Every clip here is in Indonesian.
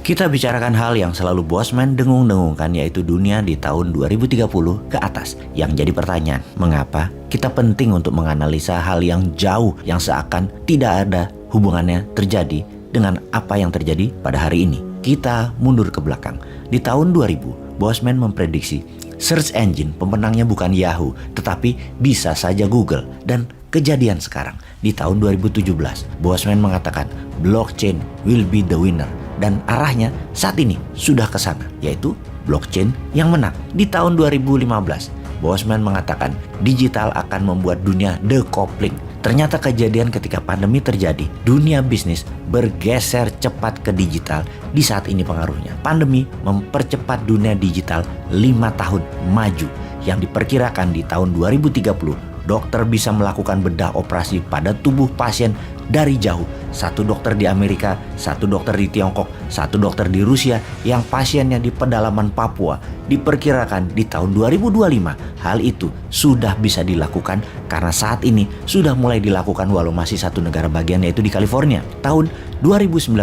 Kita bicarakan hal yang selalu Bosman dengung-dengungkan, yaitu dunia di tahun 2030 ke atas. Yang jadi pertanyaan, mengapa kita penting untuk menganalisa hal yang jauh yang seakan tidak ada hubungannya terjadi dengan apa yang terjadi pada hari ini. Kita mundur ke belakang. Di tahun 2000, Bosman memprediksi search engine pemenangnya bukan Yahoo, tetapi bisa saja Google. Dan kejadian sekarang, di tahun 2017, Bosman mengatakan blockchain will be the winner. Dan arahnya saat ini sudah ke sana, yaitu blockchain yang menang. Di tahun 2015, Bosman mengatakan digital akan membuat dunia decoupling. Ternyata kejadian ketika pandemi terjadi, dunia bisnis bergeser cepat ke digital. Di saat ini pengaruhnya, pandemi mempercepat dunia digital 5 tahun maju. Yang diperkirakan di tahun 2030, dokter bisa melakukan bedah operasi pada tubuh pasien dari jauh. Satu dokter di Amerika, satu dokter di Tiongkok, satu dokter di Rusia yang pasiennya di pedalaman Papua. Diperkirakan di tahun 2025 hal itu sudah bisa dilakukan karena saat ini sudah mulai dilakukan walau masih satu negara bagian, yaitu di California. Tahun 2019,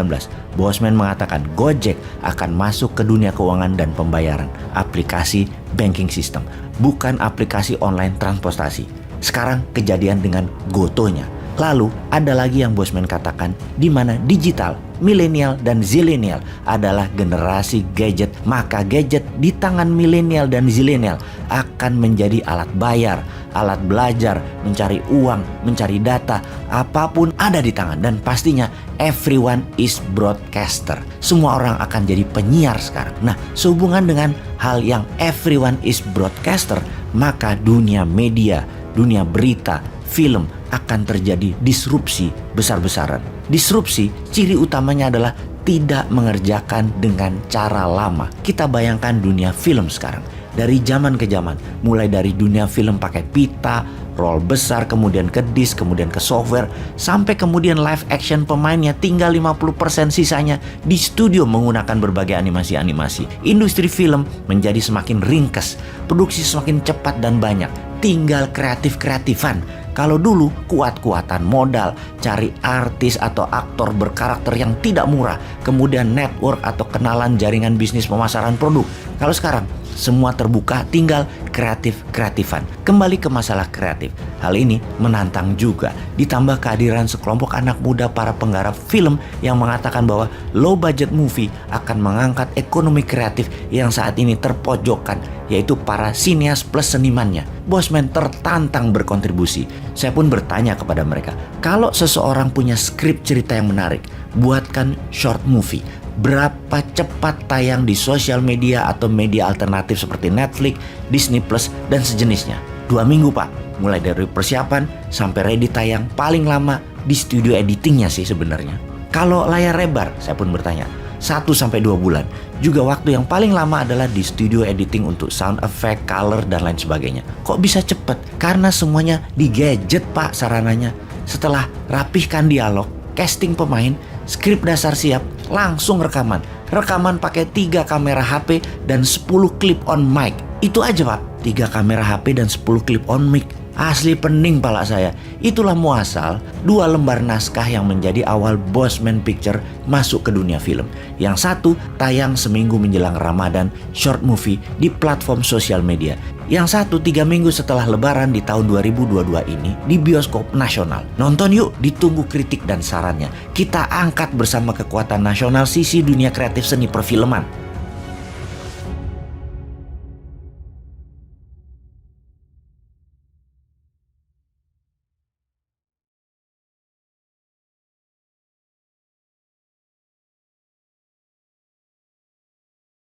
Bosman mengatakan Gojek akan masuk ke dunia keuangan dan pembayaran. Aplikasi banking system, bukan aplikasi online transportasi. Sekarang kejadian dengan Gotonya. Lalu ada lagi yang Bosman katakan, di mana digital, milenial dan zilenial adalah generasi gadget. Maka gadget di tangan milenial dan zilenial akan menjadi alat bayar, alat belajar, mencari uang, mencari data, apapun ada di tangan. Dan pastinya everyone is broadcaster. Semua orang akan jadi penyiar sekarang. Nah, sehubungan dengan hal yang everyone is broadcaster, maka dunia media, dunia berita, film akan terjadi disrupsi besar-besaran. Disrupsi, ciri utamanya adalah tidak mengerjakan dengan cara lama. Kita bayangkan dunia film sekarang. Dari zaman ke zaman, mulai dari dunia film pakai pita, roll besar, kemudian ke disk, kemudian ke software, sampai kemudian live action pemainnya tinggal 50% sisanya di studio menggunakan berbagai animasi-animasi. Industri film menjadi semakin ringkas, produksi semakin cepat dan banyak. Tinggal kreatif-kreatifan. Kalau dulu kuat-kuatan modal, cari artis atau aktor berkarakter yang tidak murah, kemudian network atau kenalan jaringan bisnis pemasaran produk. Kalau sekarang semua terbuka, tinggal kreatif-kreatifan. Kembali ke masalah kreatif, hal ini menantang juga. Ditambah kehadiran sekelompok anak muda para penggarap film yang mengatakan bahwa low budget movie akan mengangkat ekonomi kreatif yang saat ini terpojokkan, yaitu para sinias plus senimannya. Bosman tertantang berkontribusi. Saya pun bertanya kepada mereka, kalau seseorang punya skrip cerita yang menarik, buatkan short movie. Berapa cepat tayang di sosial media atau media alternatif seperti Netflix, Disney Plus, dan sejenisnya? 2 minggu, Pak. Mulai dari persiapan sampai ready tayang, paling lama di studio editingnya sih sebenarnya. Kalau layar lebar, saya pun bertanya, 1-2 bulan. Juga waktu yang paling lama adalah di studio editing untuk sound effect, color, dan lain sebagainya. Kok bisa cepet? Karena semuanya di gadget, Pak, sarananya. Setelah rapihkan dialog, casting pemain, skrip dasar siap, langsung rekaman. Rekaman pakai 3 kamera HP dan 10 clip on mic. Itu aja, Pak. 3 kamera HP dan 10 clip on mic. Asli pening pala saya. Itulah muasal 2 lembar naskah yang menjadi awal Bosman Picture masuk ke dunia film. Yang satu tayang seminggu menjelang Ramadan, short movie di platform sosial media. Yang satu 3 minggu setelah Lebaran di tahun 2022 ini di bioskop nasional. Nonton yuk, ditunggu kritik dan sarannya. Kita angkat bersama kekuatan nasional sisi dunia kreatif seni perfilman.